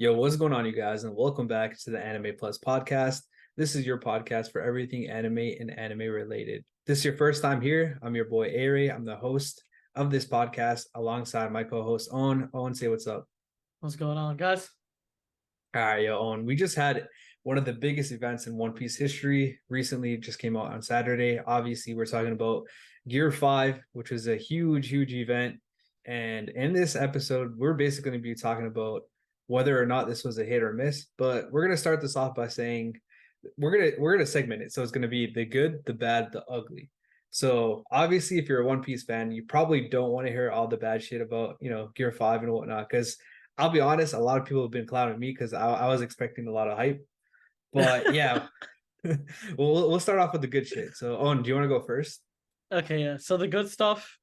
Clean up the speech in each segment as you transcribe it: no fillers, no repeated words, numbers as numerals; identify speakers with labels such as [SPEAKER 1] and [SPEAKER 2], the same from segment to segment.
[SPEAKER 1] Yo, what's going on, you guys? And welcome back to the Anime Plus podcast. This is your podcast for everything anime and anime related. This is your first time here. I'm your boy Aray. I'm the host of this podcast alongside my co-host Owen. Owen, say what's up.
[SPEAKER 2] What's going on, guys?
[SPEAKER 1] All right, yo, Owen. We just had one of the biggest events in One Piece history. Recently, it just came out on Saturday. Obviously, we're talking about Gear 5, which was a huge, huge event. And in this episode, we're basically going to be talking about whether or not this was a hit or miss. But we're gonna start this off by saying we're gonna segment it. So it's gonna be the good, the bad, the ugly. So obviously, if you're a One Piece fan, you probably don't want to hear all the bad shit about Gear 5 and whatnot. Because I'll be honest, a lot of people have been clowning me because I was expecting a lot of hype. But yeah, we'll start off with the good shit. So Owen, do you want to go first?
[SPEAKER 2] Okay, yeah. So the good stuff.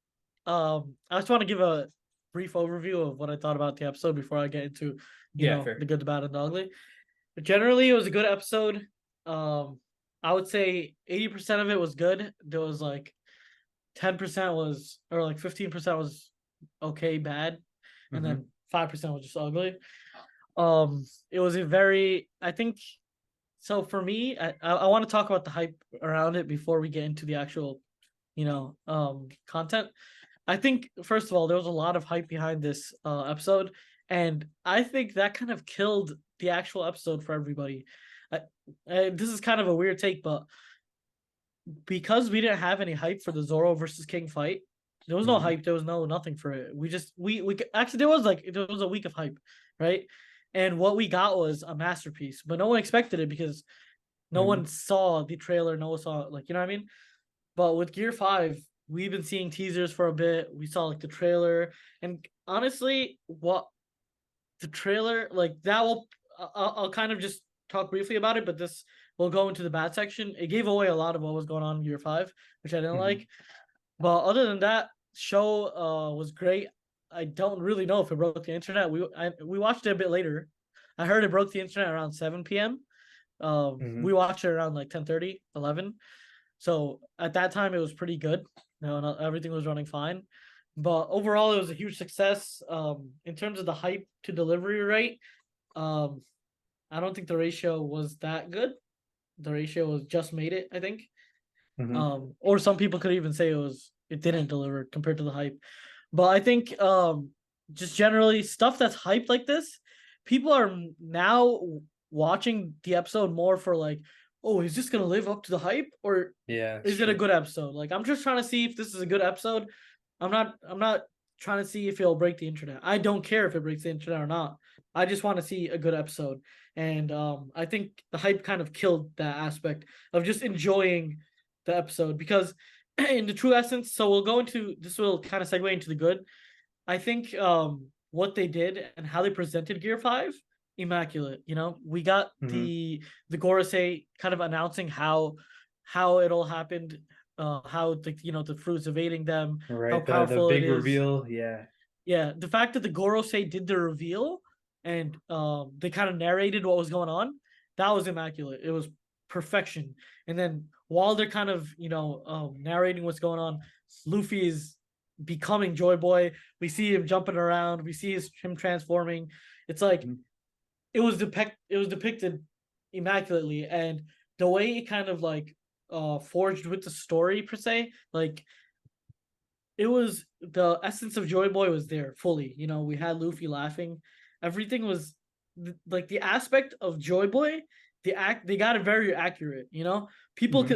[SPEAKER 2] I just want to give a brief overview of what I thought about the episode before I get into,
[SPEAKER 1] Fair.
[SPEAKER 2] the good, the bad, and the ugly. But generally, it was a good episode. I would say 80% of it was good. There was like 10% was, or like 15% was okay, bad, and then 5% was just ugly. It was a very, I think, so for me, I want to talk about the hype around it before we get into the actual, content. I think first of all, there was a lot of hype behind this episode, and I think that kind of killed the actual episode for everybody. This is kind of a weird take, but because we didn't have any hype for the Zoro versus King fight, there was no hype. There was nothing for it. We actually there was a week of hype, right? And what we got was a masterpiece, but no one expected it because no one saw the trailer. No one saw you know what I mean. But with Gear 5, we've been seeing teasers for a bit. We saw like the trailer, and honestly, what the trailer like that will I'll kind of just talk briefly about it, but this will go into the bad section. It gave away a lot of what was going on in Gear 5, which I didn't like. But other than that, show was great. I don't really know if it broke the internet. We watched it a bit later. I heard it broke the internet around 7 p.m. We watched it around like 10:30, 11. So at that time, it was pretty good. Everything was running fine. But overall, it was a huge success. In terms of the hype to delivery rate, I don't think the ratio was that good. The ratio was just made it, I think. Or some people could even say it didn't deliver compared to the hype. But I think just generally stuff that's hyped like this, people are now watching the episode more for like, oh, is this gonna live up to the hype, or is it a good episode? Like, I'm just trying to see if this is a good episode. I'm not trying to see if it'll break the internet. I don't care if it breaks the internet or not. I just want to see a good episode. And I think the hype kind of killed that aspect of just enjoying the episode, because in the true essence, so we'll go into this, will kind of segue into the good. I think what they did and how they presented Gear 5, immaculate. We got the Gorosei kind of announcing how it all happened, how the fruits evading them,
[SPEAKER 1] Right,
[SPEAKER 2] how
[SPEAKER 1] the
[SPEAKER 2] powerful
[SPEAKER 1] big
[SPEAKER 2] it is.
[SPEAKER 1] reveal,
[SPEAKER 2] Yeah, the fact that the Gorosei did the reveal and they kind of narrated what was going on, that was immaculate. It was perfection. And then while they're kind of narrating what's going on, Luffy is becoming Joy Boy. We see him jumping around. We see him transforming. It's like it was depicted immaculately, and the way it kind of like forged with the story per se, like it was, the essence of Joy Boy was there fully. We had Luffy laughing. Everything was like the aspect of Joy Boy. They got it very accurate. People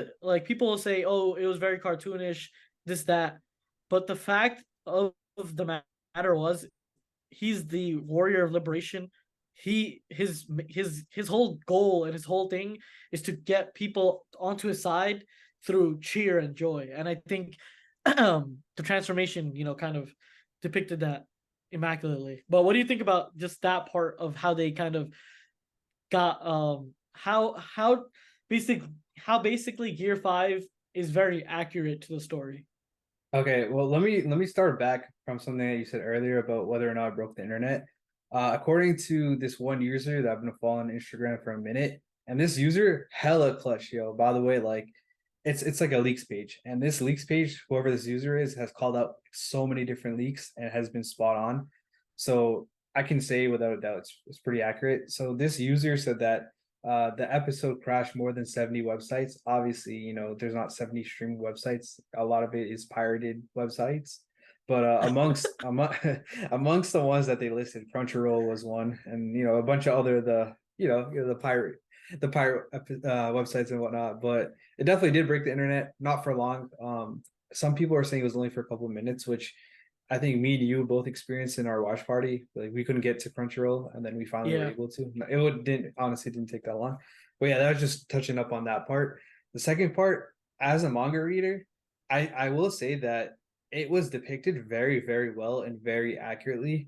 [SPEAKER 2] people will say, oh, it was very cartoonish, this that, but the fact of the matter was, he's the warrior of liberation. His whole goal and his whole thing is to get people onto his side through cheer and joy. And I think the transformation, kind of depicted that immaculately. But what do you think about just that part of how they kind of got how basically Gear 5 is very accurate to the story?
[SPEAKER 1] Okay, well, let me start back from something that you said earlier about whether or not it broke the internet. According to this one user that I've been following on Instagram for a minute, and this user hella clutch, yo. By the way, like it's like a leaks page, and this leaks page, whoever this user is, has called out so many different leaks and has been spot on. So I can say without a doubt it's pretty accurate. So this user said that the episode crashed more than 70 websites. Obviously, there's not 70 streaming websites. A lot of it is pirated websites. But amongst the ones that they listed, Crunchyroll was one, and a bunch of other the pirate websites and whatnot. But it definitely did break the internet. Not for long. Some people are saying it was only for a couple of minutes, which I think me and you both experienced in our watch party. Like we couldn't get to Crunchyroll, and then we finally were
[SPEAKER 2] Yeah.
[SPEAKER 1] able to. Didn't honestly didn't take that long. But yeah, that was just touching up on that part. The second part, as a manga reader, I will say that it was depicted very, very well and very accurately.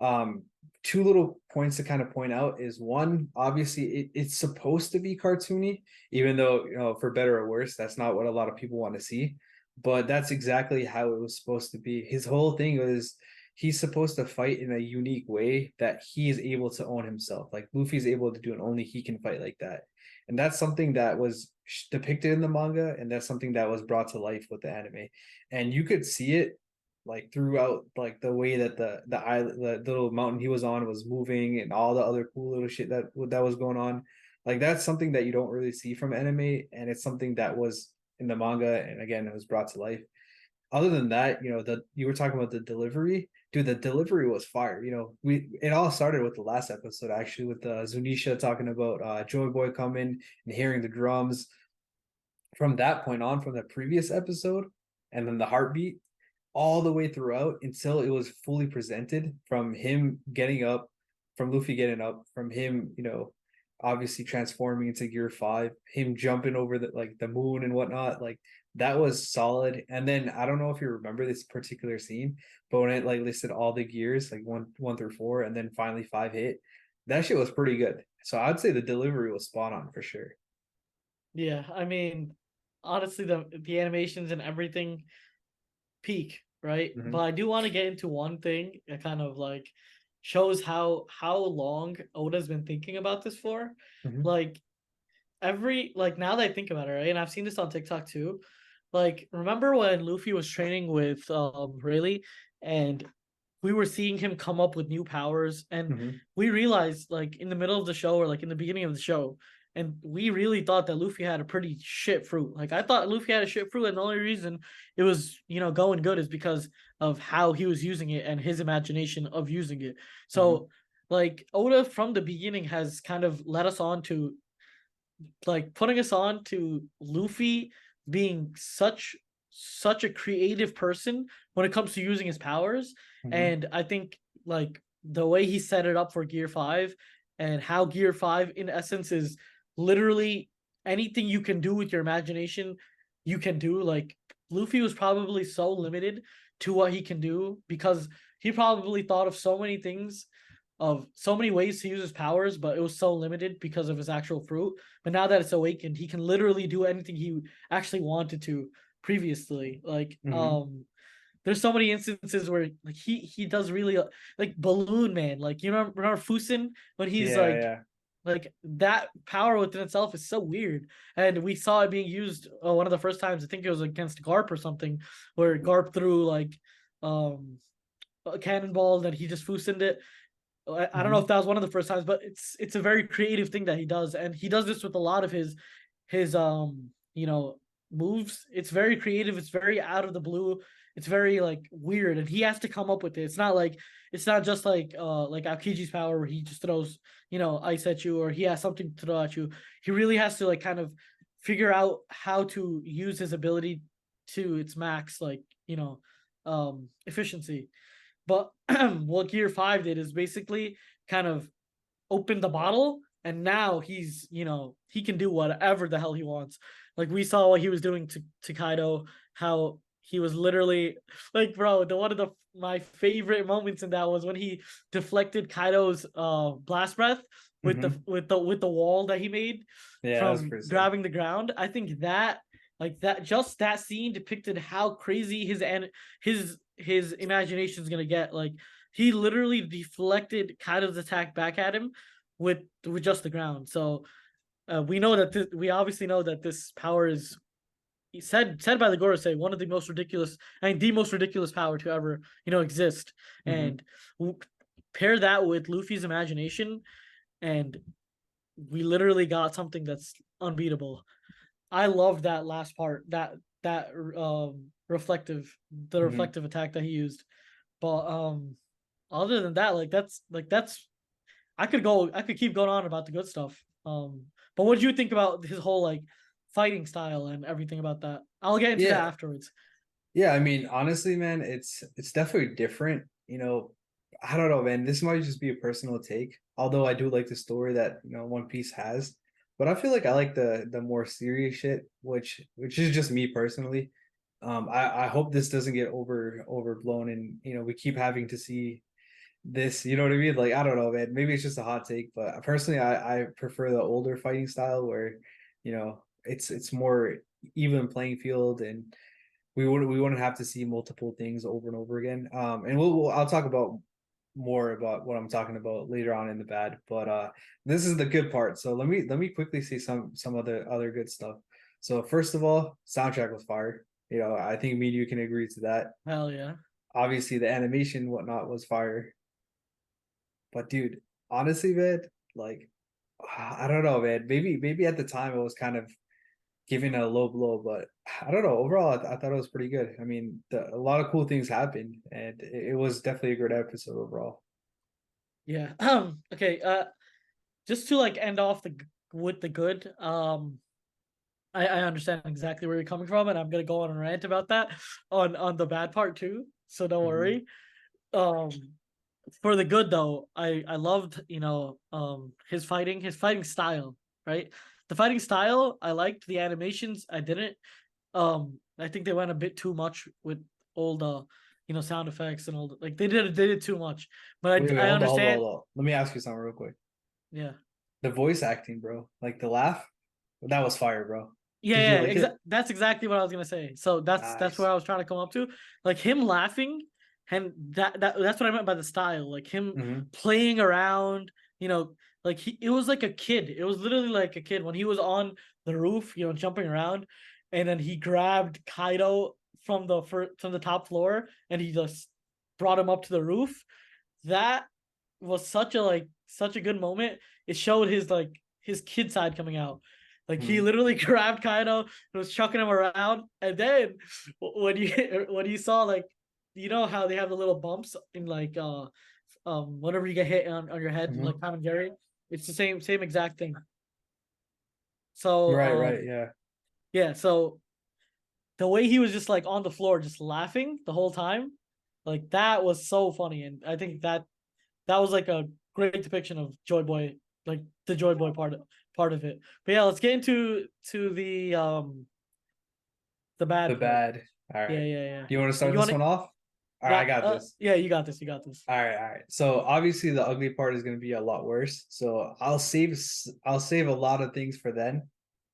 [SPEAKER 1] Um, Two little points to kind of point out is one, obviously it's supposed to be cartoony, even though for better or worse, that's not what a lot of people want to see. But that's exactly how it was supposed to be. His whole thing was he's supposed to fight in a unique way that he is able to own himself. Like Luffy's able to do, and only he can fight like that. And that's something that was depicted in the manga, and that's something that was brought to life with the anime. And you could see it like throughout, like the way that the island, the little mountain he was on was moving, and all the other cool little shit that was going on. Like that's something that you don't really see from anime, and it's something that was in the manga, and again it was brought to life. Other than that, you were talking about the delivery, dude. The delivery was fire. It all started with the last episode, actually, with Zunisha talking about Joy Boy coming and hearing the drums. From that point on, from the previous episode, and then the heartbeat, all the way throughout until it was fully presented, from him getting up, from Luffy getting up, from him, obviously transforming into Gear 5, him jumping over the moon and whatnot. Like that was solid. And then I don't know if you remember this particular scene, but when it like listed all the gears, like one through four, and then finally five hit, that shit was pretty good. So I'd say the delivery was spot on for sure.
[SPEAKER 2] Yeah, I mean, honestly, the animations and everything peak, right? But
[SPEAKER 1] Mm-hmm.
[SPEAKER 2] I do want to get into one thing that kind of like shows how long Oda's been thinking about this for.
[SPEAKER 1] Mm-hmm.
[SPEAKER 2] Like like now that I think about it, right? And I've seen this on TikTok too. Like, remember when Luffy was training with Rayleigh, and we were seeing him come up with new powers, and
[SPEAKER 1] Mm-hmm.
[SPEAKER 2] we realized like in the middle of the show, or like in the beginning of the show, and we really thought that Luffy had a pretty shit fruit. Like I thought Luffy had a shit fruit, and the only reason it was going good is because of how he was using it and his imagination of using it.
[SPEAKER 1] Mm-hmm.
[SPEAKER 2] So like Oda from the beginning has kind of led us on to like putting us on to Luffy being such a creative person when it comes to using his powers.
[SPEAKER 1] Mm-hmm.
[SPEAKER 2] And I think like the way he set it up for Gear 5, and how Gear 5 in essence is literally anything you can do with your imagination, you can do. Like Luffy was probably so limited to what he can do because he probably thought of so many things, of so many ways to use his powers, but it was so limited because of his actual fruit. But now that it's awakened, he can literally do anything he actually wanted to previously. Like
[SPEAKER 1] Mm-hmm.
[SPEAKER 2] there's so many instances where like he does really like Balloon Man. Like remember Fusin when he's
[SPEAKER 1] Yeah, yeah.
[SPEAKER 2] like that power within itself is so weird. And we saw it being used one of the first times. I think it was against Garp or something, where Garp threw like um a cannonball that he just Fusined it. I don't know
[SPEAKER 1] Mm-hmm.
[SPEAKER 2] if that was one of the first times, but it's a very creative thing that he does, and he does this with a lot of his moves. It's very creative. It's very out of the blue. It's very like weird, and he has to come up with it. It's not just like Aokiji's power where he just throws ice at you, or he has something to throw at you. He really has to like kind of figure out how to use his ability to its max, like efficiency. But what Gear 5 did is basically kind of open the bottle, and now he can do whatever the hell he wants. Like we saw what he was doing to Kaido, how he was literally like, bro, the one of my favorite moments in that was when he deflected Kaido's blast breath with the
[SPEAKER 1] Mm-hmm.
[SPEAKER 2] wall that he made
[SPEAKER 1] Yeah, that was
[SPEAKER 2] from
[SPEAKER 1] pretty sick.
[SPEAKER 2] grabbing the ground. I think that like that scene depicted how crazy his imagination is gonna get. Like he literally deflected Kaido's attack back at him with just the ground. So we know that we obviously know that this power is said by the Gorosei one of the most ridiculous, I mean the most ridiculous power to ever exist.
[SPEAKER 1] Mm-hmm.
[SPEAKER 2] And pair that with Luffy's imagination, and we literally got something that's unbeatable. I love that last part, that reflective, the
[SPEAKER 1] Mhm.
[SPEAKER 2] reflective attack that he used. But other than that, that's I could keep going on about the good stuff. But what do you think about his whole like fighting style and everything about that? I'll get into that
[SPEAKER 1] Yeah,
[SPEAKER 2] afterwards.
[SPEAKER 1] yeah. I mean, honestly, man, it's definitely different. I don't know, man. This might just be a personal take. Although I do like the story that One Piece has, but I feel like I like the more serious shit, which is just me personally. I hope this doesn't get overblown, and we keep having to see this. You know what I mean? Like I don't know, man. Maybe it's just a hot take, but personally, I prefer the older fighting style where it's more even playing field, and we wouldn't have to see multiple things over and over again. And I'll talk about more about what I'm talking about later on in the bad, but this is the good part. So let me quickly see some other good stuff. So first of all, soundtrack was fire. I think me and you can agree to that.
[SPEAKER 2] Hell yeah.
[SPEAKER 1] Obviously, the animation whatnot was fire. But dude, honestly, man, like I don't know, man. Maybe at the time it was kind of giving a low blow, but I don't know. Overall, I thought it was pretty good. I mean, a lot of cool things happened, and it was definitely a good episode overall.
[SPEAKER 2] Yeah. Okay. Just to like end off with the good. I understand exactly where you're coming from, and I'm gonna go on a rant about that on the bad part too. So don't
[SPEAKER 1] Hmm.
[SPEAKER 2] worry. Um, for the good though, I loved his fighting style, right? The fighting style I liked. The animations I didn't. I think they went a bit too much with all the sound effects and all like they did too much. But
[SPEAKER 1] Wait,
[SPEAKER 2] I
[SPEAKER 1] hold on, hold on,
[SPEAKER 2] understand.
[SPEAKER 1] hold on. Let me ask you something real quick.
[SPEAKER 2] Yeah.
[SPEAKER 1] The voice acting, bro, like the laugh, that was fire, bro.
[SPEAKER 2] Yeah,
[SPEAKER 1] Did you
[SPEAKER 2] yeah,
[SPEAKER 1] like it?
[SPEAKER 2] that's exactly what I was gonna say. So that's where
[SPEAKER 1] Nice.
[SPEAKER 2] I was trying to come up to. Like him laughing, and that's what I meant by the style. Like him
[SPEAKER 1] Hmm.
[SPEAKER 2] playing around, like it was like a kid. It was literally like a kid when he was on the roof, jumping around, and then he grabbed Kaido from the top floor and he just brought him up to the roof. That was such a good moment. It showed his kid side coming out. Like he
[SPEAKER 1] Hmm.
[SPEAKER 2] literally grabbed Kaido and was chucking him around. And then when you saw like how they have the little bumps in like whenever you get hit on your head like
[SPEAKER 1] Hmm.
[SPEAKER 2] Tom and Jerry, it's the same exact thing. So
[SPEAKER 1] Right, right, yeah.
[SPEAKER 2] yeah, so the way he was just like on the floor just laughing the whole time, like that was so funny. And I think that was like a great depiction of Joy Boy, like the Joy Boy part of it. But yeah, let's get into the
[SPEAKER 1] The
[SPEAKER 2] bad part.
[SPEAKER 1] bad. All
[SPEAKER 2] Yeah,
[SPEAKER 1] right.
[SPEAKER 2] yeah, yeah.
[SPEAKER 1] Do you want to start
[SPEAKER 2] You
[SPEAKER 1] this
[SPEAKER 2] want
[SPEAKER 1] one
[SPEAKER 2] to
[SPEAKER 1] off? All right, I
[SPEAKER 2] got
[SPEAKER 1] got this.
[SPEAKER 2] yeah, you got this. You got this.
[SPEAKER 1] All right. So obviously the ugly part is going to be a lot worse. So I'll save a lot of things for then.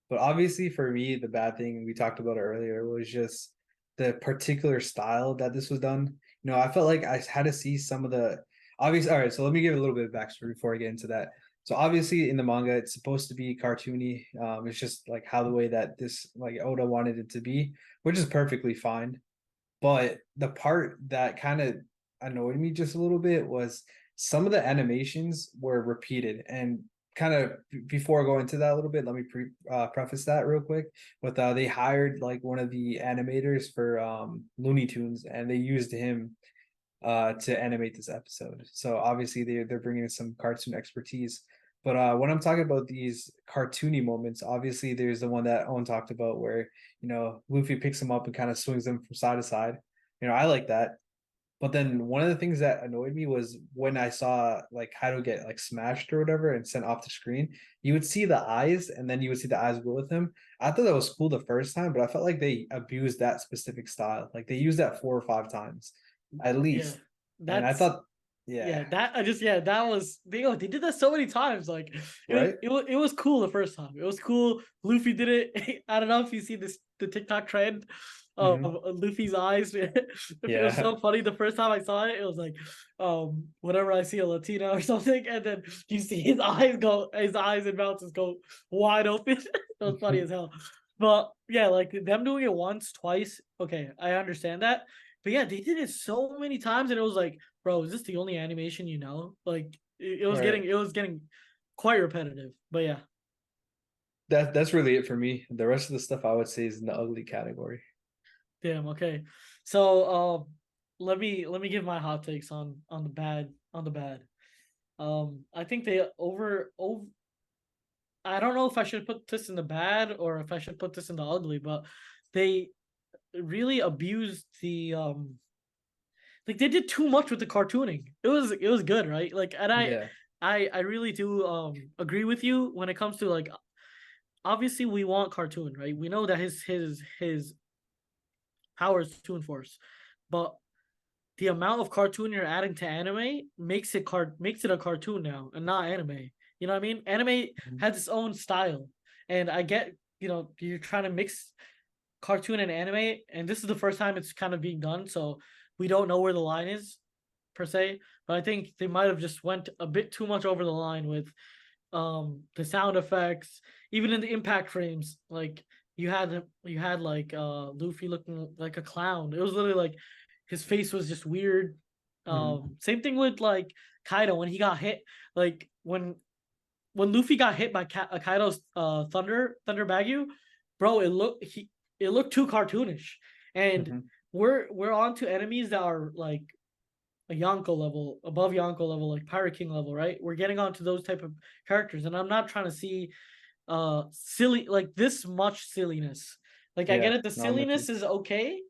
[SPEAKER 1] But obviously for me, the bad thing we talked about it earlier was just the particular style that this was done. I felt like I had to see some of the obvious. All right, so let me give a little bit of backstory before I get into that. So obviously in the manga, it's supposed to be cartoony. It's just like how the way that this like Oda wanted it to be, which is perfectly fine. But the part that kind of annoyed me just a little bit was some of the animations were repeated. And kind of before I go into that a little bit, let me preface that real quick with they hired like one of the animators for Looney Tunes, and they used him to animate this episode. So obviously they're bringing in some cartoon expertise. But when I'm talking about these cartoony moments, obviously there's the one that Owen talked about where Luffy picks him up and kind of swings him from side to side. I like that. But then one of the things that annoyed me was when I saw like Kaido get like smashed or whatever and sent off the screen, you would see the eyes and then you would see the eyes go with him. I thought that was cool the first time, but I felt like they abused that specific style. Like they used that 4 or 5 times at
[SPEAKER 2] Yeah,
[SPEAKER 1] least. And I
[SPEAKER 2] that's
[SPEAKER 1] thought,
[SPEAKER 2] yeah.
[SPEAKER 1] yeah,
[SPEAKER 2] That I just yeah. That was they did that so many times. Like
[SPEAKER 1] right?
[SPEAKER 2] it was cool the first time. It was cool. Luffy did it. I don't know if you see the TikTok trend of
[SPEAKER 1] Hmm.
[SPEAKER 2] Luffy's eyes. It was
[SPEAKER 1] Yeah.
[SPEAKER 2] so funny the first time I saw it. It was like whenever I see a Latino or something, and then you see his eyes and mouth just go wide open. It was funny as hell. But yeah, like them doing it once, twice. Okay, I understand that. But yeah, they did it so many times, and it was like, bro, is this the only animation you know? Like it was
[SPEAKER 1] Right.
[SPEAKER 2] getting quite repetitive. But yeah,
[SPEAKER 1] That's really it for me. The rest of the stuff I would say is in the ugly category.
[SPEAKER 2] damn. Okay, so let me give my hot takes on the bad. I think they over. I don't know if I should put this in the bad or if I should put this in the ugly, but they really abused the like they did too much with the cartooning. It was good, right? Like, and
[SPEAKER 1] Yeah.
[SPEAKER 2] I really do agree with you when it comes to like, obviously we want cartoon, right? We know that his power is Toon Force, but the amount of cartoon you're adding to anime makes it a cartoon now and not anime. You know what I mean? Anime
[SPEAKER 1] Mhm.
[SPEAKER 2] has its own style, and I get, you're trying to mix cartoon and anime, and this is the first time it's kind of being done, so we don't know where the line is per se. But I think they might have just went a bit too much over the line with the sound effects, even in the impact frames. Like you had like Luffy looking like a clown. It was literally like his face was just weird.
[SPEAKER 1] Mhm.
[SPEAKER 2] Same thing with like Kaido when he got hit. Like when Luffy got hit by Kaido's Thunder Bagyu, bro, it looked too cartoonish. And
[SPEAKER 1] Mhm.
[SPEAKER 2] we're on to enemies that are like a Yonko level, above Yonko level, like Pirate King level, right? We're getting onto those type of characters, and I'm not trying to see silly like this much silliness. Like I get
[SPEAKER 1] Yeah.
[SPEAKER 2] it, the
[SPEAKER 1] No, I'm with you.
[SPEAKER 2] silliness is okay,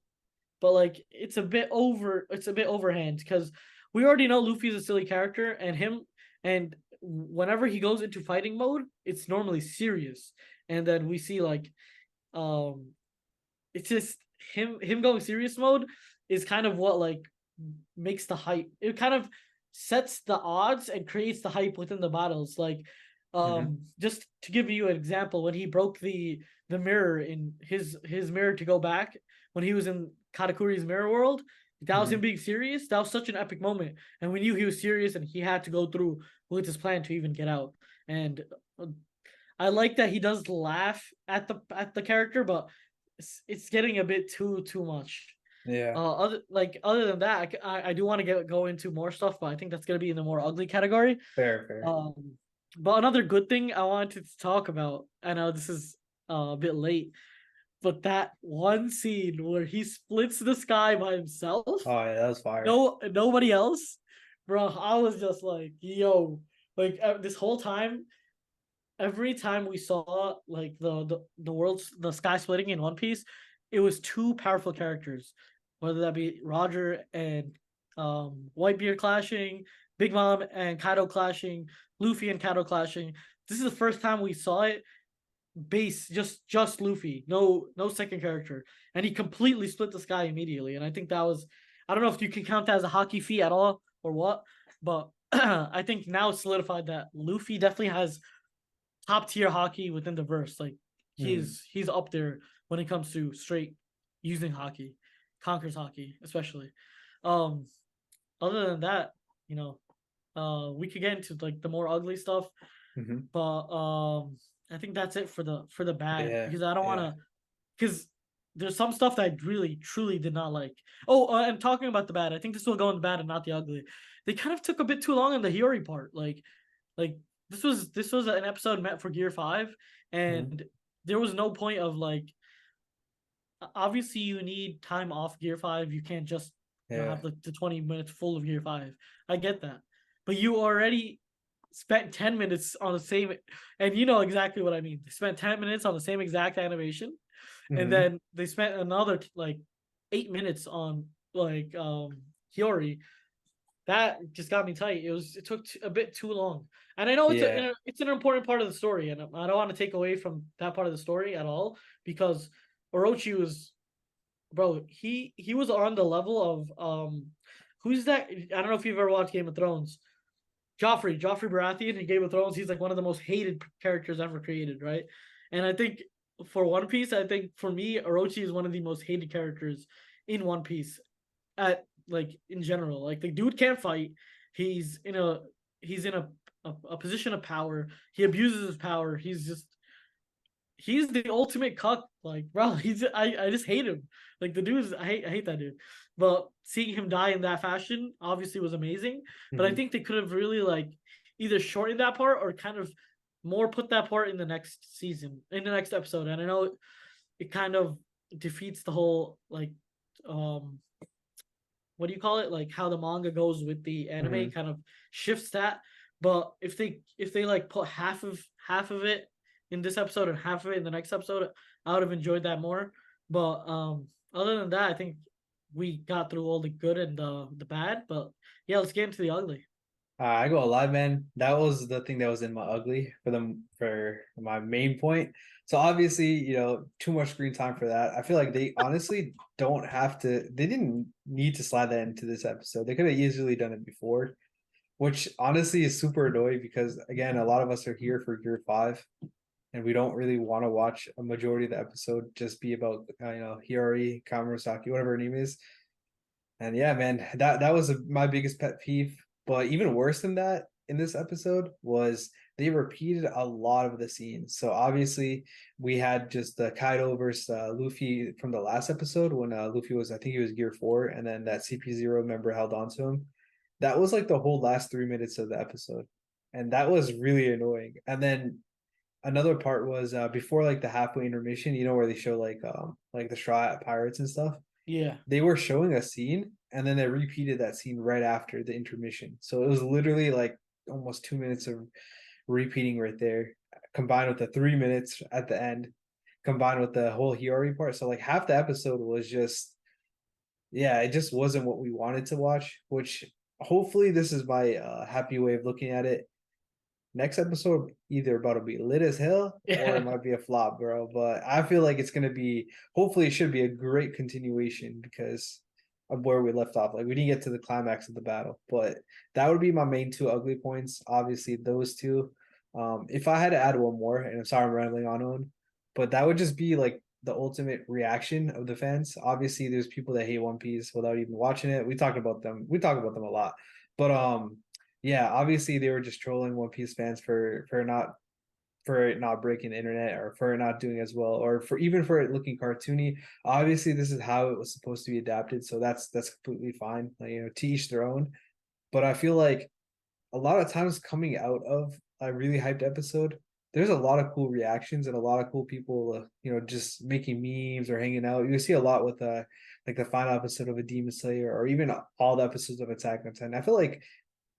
[SPEAKER 2] but like it's a bit overhand because we already know Luffy's a silly character, and whenever he goes into fighting mode, it's normally serious. And then we see like um it's just him going serious mode is kind of what like makes the hype. It kind of sets the odds and creates the hype within the battles. Like
[SPEAKER 1] Mhm.
[SPEAKER 2] just to give you an example, when he broke the mirror in his mirror to go back when he was in Katakuri's mirror world, that was him
[SPEAKER 1] Mhm.
[SPEAKER 2] being serious. That was such an epic moment, and we knew he was serious and he had to go through with his plan to even get out. And I like that he does laugh at the character, but it's getting a bit too much.
[SPEAKER 1] Yeah.
[SPEAKER 2] Other than that, I do want to go into more stuff, but I think that's gonna be in the more ugly category.
[SPEAKER 1] Fair, fair.
[SPEAKER 2] But another good thing I wanted to talk about, I know this is a bit late, but that one scene where he splits the sky by himself,
[SPEAKER 1] Oh yeah, that was fire.
[SPEAKER 2] no nobody else, bro. I was just like, yo, like this whole time, every time we saw like the world's the sky splitting in One Piece, it was two powerful characters, whether that be Roger and Whitebeard clashing, Big Mom and Kaido clashing, Luffy and Kaido clashing. This is the first time we saw it base just Luffy, no second character, and he completely split the sky immediately. And I think that was, I don't know if you can count that as a hockey feat at all or what, but I think now it's solidified that Luffy definitely has top tier hockey within the verse. Like
[SPEAKER 1] Mhm.
[SPEAKER 2] he's up there when it comes to straight using hockey, conquers hockey, especially. Um, Other than that, you know, we could get into like the more ugly stuff,
[SPEAKER 1] Mhm.
[SPEAKER 2] but I think that's it for the bad
[SPEAKER 1] Yeah.
[SPEAKER 2] because I don't want
[SPEAKER 1] Yeah.
[SPEAKER 2] to because there's some stuff that I really truly did not like. Oh, and talking about the bad, I think this will go in the bad and not the ugly. They kind of took a bit too long on the Hiyori part. Like this was an episode meant for Gear 5,
[SPEAKER 1] Mhm.
[SPEAKER 2] and there was no point of like, obviously you need time off Gear 5. You can't just
[SPEAKER 1] Yeah.
[SPEAKER 2] have the 20 minutes full of Gear 5. I get that. But you already spent 10 minutes on the same, and you know exactly what I mean. They spent 10 minutes on the same exact animation, and
[SPEAKER 1] Mhm.
[SPEAKER 2] then they spent another like 8 minutes on like Hiyori. That just got me tight. It took a bit too long, and I know
[SPEAKER 1] Yeah.
[SPEAKER 2] it's an important part of the story, and I don't want to take away from that part of the story at all because Orochi was, bro. He was on the level of who's that? I don't know if you've ever watched Game of Thrones. Joffrey Baratheon in Game of Thrones. He's like one of the most hated characters ever created, right? And I think for One Piece, I think for me, Orochi is one of the most hated characters in One Piece at like in general. Like the dude can't fight. He's in a he's in a position of power. He abuses his power. he's the ultimate cuck. Like, bro, I just hate him. Like the dude is I hate that dude. But seeing him die in that fashion obviously was amazing. But I
[SPEAKER 1] Mhm.
[SPEAKER 2] think they could have really like either shortened that part or kind of more put that part in the next season, in the next episode. And I know it kind of defeats the whole like um what do you call it? Like how the manga goes with the anime
[SPEAKER 1] Mhm.
[SPEAKER 2] kind of shifts that. But if they like put half of it in this episode and half of it in the next episode, I would have enjoyed that more. But other than that, I think we got through all the good and the bad. But yeah, let's get into the ugly.
[SPEAKER 1] I go live, man. That was the thing that was in my ugly for my main point. So obviously, too much screen time for that. I feel like they honestly don't have to. They didn't need to slide that into this episode. They could have easily done it before, which honestly is super annoying because again, a lot of us are here for Gear 5, and we don't really want to watch a majority of the episode just be about Hiyori Kamerasaki, whatever her name is. And yeah, man, that was my biggest pet peeve. But even worse than that in this episode was they repeated a lot of the scenes. So obviously we had just the Kaido versus Luffy from the last episode when Luffy was, I think he was Gear 4, and then that CP0 member held on to him. That was like the whole last 3 minutes of the episode, and that was really annoying. And then another part was before like the halfway intermission, where they show like the Straw Pirates and stuff.
[SPEAKER 2] Yeah.
[SPEAKER 1] They were showing a scene and then they repeated that scene right after the intermission. So it was literally like almost 2 minutes of repeating right there, combined with the 3 minutes at the end, combined with the whole Hiyori part. So like half the episode was just, yeah, it just wasn't what we wanted to watch, which hopefully this is my happy way of looking at it. Next episode either about to be lit as hell or it
[SPEAKER 2] Yeah.
[SPEAKER 1] might be a flop, bro. But I feel like it's gonna be, hopefully it should be a great continuation because of where we left off. Like we didn't get to the climax of the battle, but that would be my main two ugly points. Obviously, those two. If I had to add one more, and I'm sorry I'm rambling on, but that would just be like the ultimate reaction of the fans. Obviously, there's people that hate One Piece without even watching it. We talked about them. We talk about them a lot, but yeah, obviously they were just trolling One Piece fans for it not breaking the internet or for it not doing as well or for even for it looking cartoony. Obviously, this is how it was supposed to be adapted, so that's completely fine. Like, to each their own. But I feel like a lot of times coming out of a really hyped episode, there's a lot of cool reactions and a lot of cool people, just making memes or hanging out. You see a lot with like the final episode of a Demon Slayer or even all the episodes of Attack on Titan. I feel like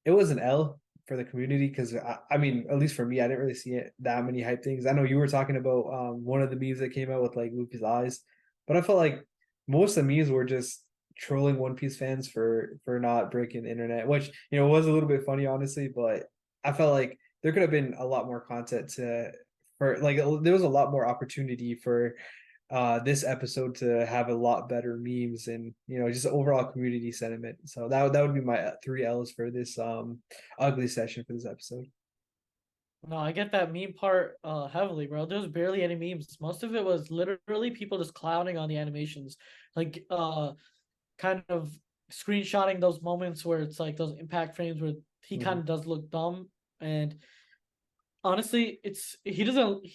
[SPEAKER 1] it was an L for the community because I mean, at least for me, I didn't really see it that many hype things. I know you were talking about one of the memes that came out with like Luffy's eyes, but I felt like most of the memes were just trolling One Piece fans for not breaking the internet, which was a little bit funny, honestly. But I felt like there could have been a lot more content to for like there was a lot more opportunity for this episode to have a lot better memes and just overall community sentiment. So that would be my three L's for this ugly session for this episode.
[SPEAKER 2] No, I get that meme part heavily, bro. There's barely any memes. Most of it was literally people just clowning on the animations. Like kind of screenshotting those moments where it's like those impact frames where he kind
[SPEAKER 1] Mhm.
[SPEAKER 2] of does look dumb. And honestly, it's he doesn't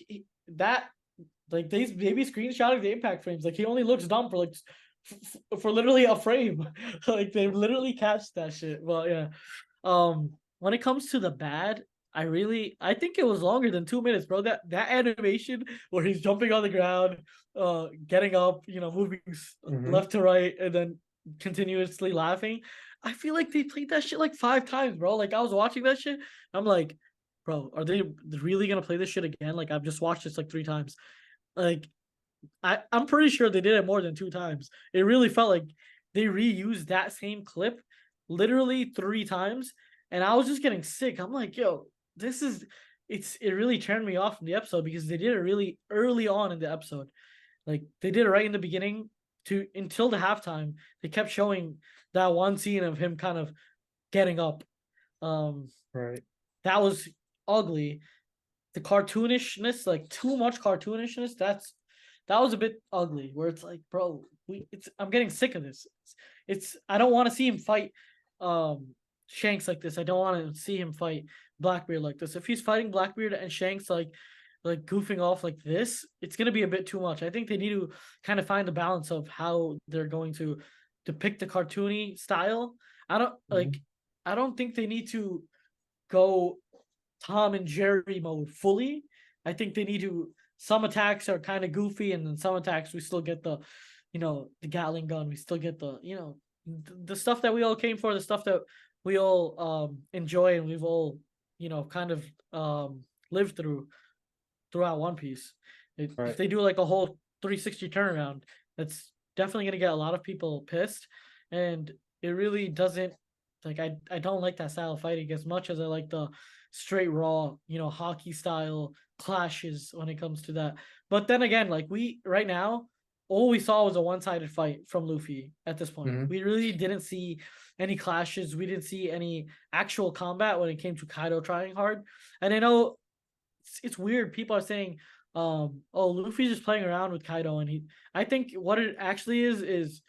[SPEAKER 2] that like they maybe screenshotting the impact frames. Like he only looks dumb for like for literally a frame. Like they literally catch that shit. Well, yeah. When it comes to the bad, I think it was longer than 2 minutes, bro. That animation where he's jumping on the ground, getting up, moving
[SPEAKER 1] Mhm.
[SPEAKER 2] left to right, and then continuously laughing. I feel like they played that shit like 5 times, bro. Like I was watching that shit. I'm like, bro, are they really gonna play this shit again? Like I've just watched this like 3 times. Like I'm pretty sure they did it more than 2 times. It really felt like they reused that same clip literally 3 times, and I was just getting sick. I'm like, yo, this is it really turned me off from the episode because they did it really early on in the episode. Like they did it right in the beginning to until the halftime. They kept showing that one scene of him kind of getting up. Um,
[SPEAKER 1] Right.
[SPEAKER 2] that was ugly. The cartoonishness, like too much cartoonishness, that was a bit ugly. Where it's like, bro, I'm getting sick of this. It's I don't want to see him fight Shanks like this. I don't want to see him fight Blackbeard like this. If he's fighting Blackbeard and Shanks like like goofing off like this, it's gonna be a bit too much. I think they need to kind of find the balance of how they're going to depict the cartoony style. I don't like.
[SPEAKER 1] Mhm.
[SPEAKER 2] I don't think they need to go Tom and Jerry mode fully. I think they need to. Some attacks are kind of goofy, and then some attacks we still get the, the Gatling gun. We still get the, the stuff that we all came for, the stuff that we all enjoy, and we've all, kind of lived throughout One Piece. If
[SPEAKER 1] Right.
[SPEAKER 2] they do like a whole 360 turnaround, that's definitely gonna get a lot of people pissed, and it really doesn't like I don't like that style of fighting as much as I like the straight raw, hockey style clashes when it comes to that. But then again, like we right now, all we saw was a one-sided fight from Luffy at this point.
[SPEAKER 1] Mhm.
[SPEAKER 2] We really didn't see any clashes. We didn't see any actual combat when it came to Kaido trying hard. And I know it's weird. People are saying, oh, Luffy's just playing around with Kaido, and I think what it actually is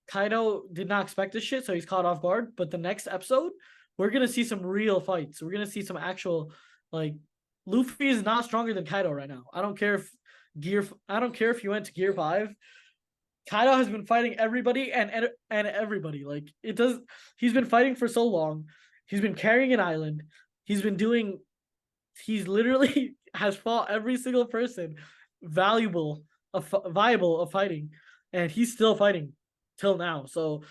[SPEAKER 2] Kaido did not expect this shit, so he's caught off guard. But the next episode, we're gonna see some real fights. We're gonna see some actual like Luffy is not stronger than Kaido right now. I don't care if you went to Gear 5. Kaido has been fighting everybody and everybody. Like it does. He's been fighting for so long. He's been carrying an island. He's been doing. He's literally has fought every single person viable of fighting, and he's still fighting till now. So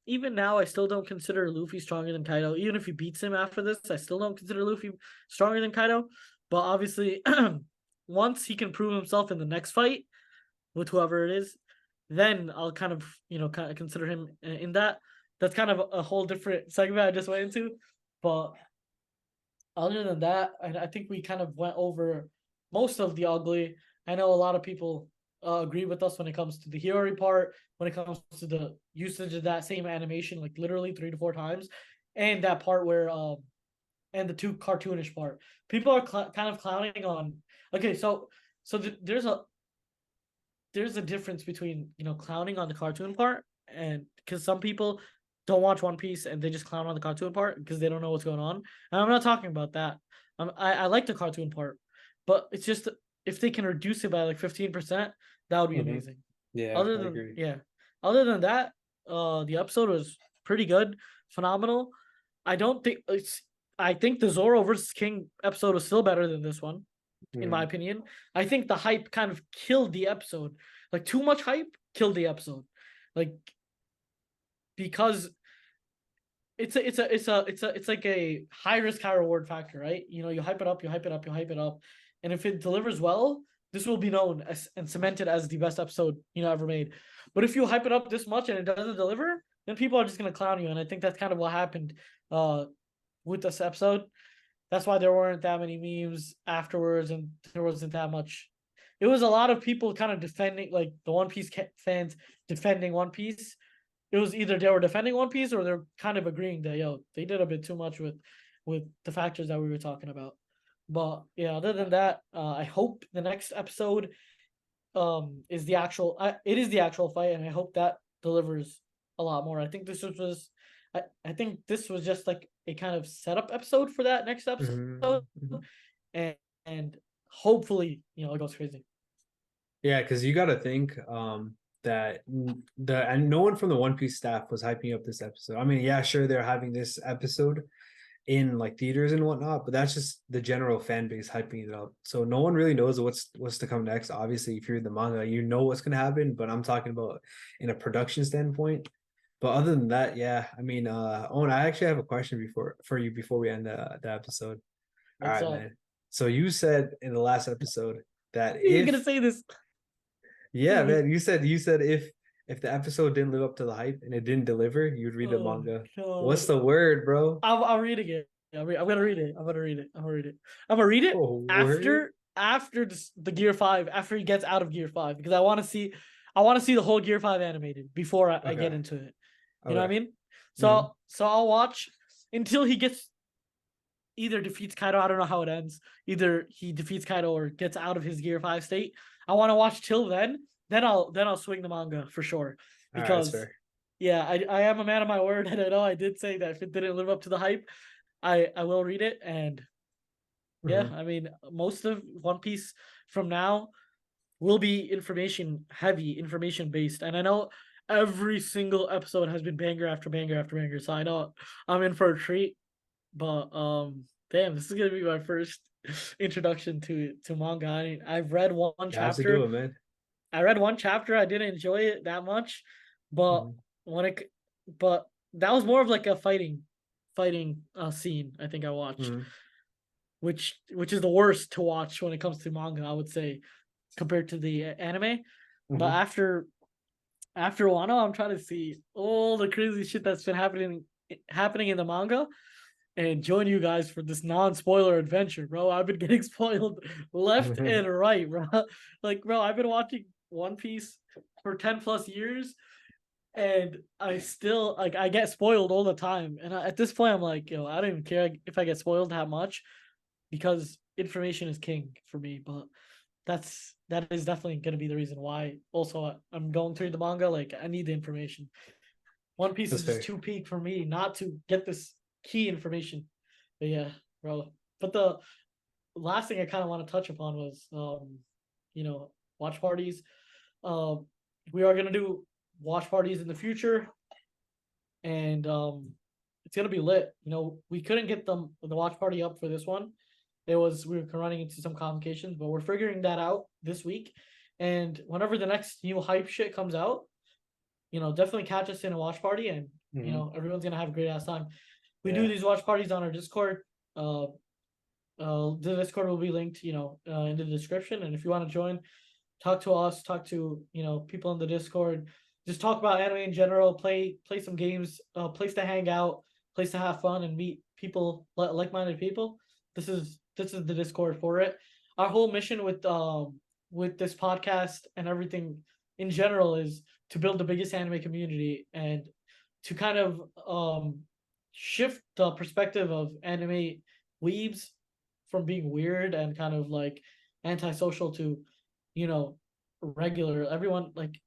[SPEAKER 2] even now, I still don't consider Luffy stronger than Kaido. Even if he beats him after this, I still don't consider Luffy stronger than Kaido. But obviously, once he can prove himself in the next fight with whoever it is, then I'll kind of kind of consider him in that. That's kind of a whole different segment I just went into. But other than that, I think we kind of went over most of the ugly. I know a lot of people agree with us when it comes to the Hiyori part, when it comes to the usage of that same animation, like literally 3 to 4 times, and that part where and the too cartoonish part. People are kind of clowning on. Okay, there's a difference between clowning on the cartoon part, and because some people don't watch One Piece and they just clown on the cartoon part because they don't know what's going on. And I'm not talking about that. I like the cartoon part, but it's just if they can reduce it by like 15%, that would be
[SPEAKER 1] Mhm.
[SPEAKER 2] amazing.
[SPEAKER 1] Yeah,
[SPEAKER 2] Other
[SPEAKER 1] I
[SPEAKER 2] than
[SPEAKER 1] agree.
[SPEAKER 2] yeah, other than that, the episode was pretty good, phenomenal. I don't think it's. I think the Zoro versus King episode was still better than this one, in my
[SPEAKER 1] Mhm.
[SPEAKER 2] opinion. I think the hype kind of killed the episode. Like too much hype killed the episode. Like because it's like a high risk high reward factor, right? You hype it up, you hype it up, you hype it up, and if it delivers well, this will be known as and cemented as the best episode ever made. But if you hype it up this much and it doesn't deliver, then people are just gonna clown you, and I think that's kind of what happened uh with this episode. That's why there weren't that many memes afterwards, and there wasn't that much. It was a lot of people kind of defending, like the One Piece fans defending One Piece. It was either they were defending One Piece or they're kind of agreeing that they did a bit too much with the factors that we were talking about. But yeah, other than that, I hope the next episode is the actual it is the actual fight, and I hope that delivers a lot more. I think I think this was just like a kind of setup episode for that next episode,
[SPEAKER 1] Mhm. Mhm.
[SPEAKER 2] and and hopefully it goes crazy.
[SPEAKER 1] Yeah, because you got to think that and no one from the One Piece staff was hyping up this episode. I mean, yeah, sure, they're having this episode in like theaters and whatnot, but that's just the general fan base hyping it up. So no one really knows what's to come next. Obviously, if you're the manga, you know what's gonna happen, but I'm talking about in a production standpoint. But other than that, yeah, I mean, Owen, I actually have a question for you before we end the episode. All
[SPEAKER 2] What's
[SPEAKER 1] right,
[SPEAKER 2] up?
[SPEAKER 1] man. So you said in the last episode that
[SPEAKER 2] You're gonna
[SPEAKER 1] if
[SPEAKER 2] say this?
[SPEAKER 1] yeah, man, you said if the episode didn't live up to the hype and it didn't deliver, you'd read the
[SPEAKER 2] Oh
[SPEAKER 1] manga. What's
[SPEAKER 2] god.
[SPEAKER 1] the word, bro?
[SPEAKER 2] I'll read it again. I'm gonna read it. I'm gonna read it. I'm gonna read it. I'm gonna read it
[SPEAKER 1] Oh, word?
[SPEAKER 2] after the Gear 5, after he gets out of Gear 5, because I want to see the whole Gear 5 animated before I get
[SPEAKER 1] Okay.
[SPEAKER 2] into it. You know what I
[SPEAKER 1] Okay.
[SPEAKER 2] mean?
[SPEAKER 1] Hmm.
[SPEAKER 2] So I'll watch until he gets either defeats Kaido. I don't know how it ends. Either he defeats Kaido or gets out of his Gear 5 state. I want to watch till then. Then I'll swing the manga for sure.
[SPEAKER 1] All right, that's
[SPEAKER 2] Because
[SPEAKER 1] fair.
[SPEAKER 2] yeah, I am a man of my word, and I know I did say that if it didn't live up to the hype, I will read it, and Yeah,
[SPEAKER 1] Mhm.
[SPEAKER 2] I mean, most of One Piece from now will be information heavy, information based. And I know every single episode has been banger after banger after banger. So I know I'm in for a treat. But damn, this is gonna be my first introduction to manga. I've read one
[SPEAKER 1] You have to do
[SPEAKER 2] chapter.
[SPEAKER 1] it, man.
[SPEAKER 2] I read one chapter. I didn't enjoy it that much, but
[SPEAKER 1] Mhm.
[SPEAKER 2] when it but that was more of like a fighting scene. I think I watched,
[SPEAKER 1] Mhm.
[SPEAKER 2] which is the worst to watch when it comes to manga. I would say compared to the anime. But
[SPEAKER 1] Mhm.
[SPEAKER 2] after Wano, I'm trying to see all the crazy shit that's been happening in the manga and join you guys for this non-spoiler adventure, bro. I've been getting spoiled left and right, bro. Like, bro, I've been watching One Piece for 10 plus years and I still like I get spoiled all the time. And at this point I'm like, yo, I don't even care if I get spoiled that much because information is king for me, but that is definitely going to be the reason why. Also, I'm going through the manga. Like, I need the information. One Piece
[SPEAKER 1] That's
[SPEAKER 2] is just
[SPEAKER 1] fair.
[SPEAKER 2] too peak for me not to get this key information. But yeah, bro. But the last thing I kind of want to touch upon was, you know, watch parties. Um, we are gonna do watch parties in the future, and it's gonna be lit. You know, we couldn't get the watch party up for this one. We were running into some complications, but we're figuring that out this week. And whenever the next new hype shit comes out, definitely catch us in a watch party, and
[SPEAKER 1] Mhm.
[SPEAKER 2] everyone's gonna have a great ass time. We do
[SPEAKER 1] Yeah.
[SPEAKER 2] these watch parties on our Discord. Uh, the Discord will be linked, in the description. And if you want to join, talk to us, talk to people in the Discord. Just talk about anime in general. Play some games. Place to hang out. Place to have fun and meet people, like-minded people. This is the Discord for it. Our whole mission with this podcast and everything in general is to build the biggest anime community and to kind of shift the perspective of anime weebs from being weird and kind of like antisocial to you know regular. Everyone, like,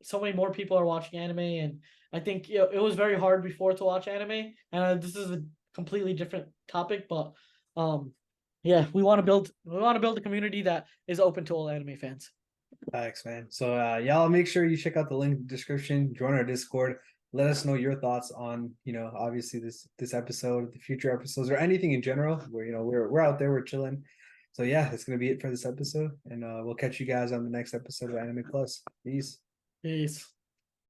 [SPEAKER 2] so many more people are watching anime, and I think it was very hard before to watch anime, and this is a completely different topic, but yeah, we want to build a community that is open to all anime fans.
[SPEAKER 1] Thanks, man. So y'all make sure you check out the link in the description, join our Discord. Let us know your thoughts on, obviously this episode, the future episodes, or anything in general. Where we're out there, we're chilling. So yeah, that's gonna be it for this episode. And we'll catch you guys on the next episode of Anime Plus. Peace.
[SPEAKER 2] Peace.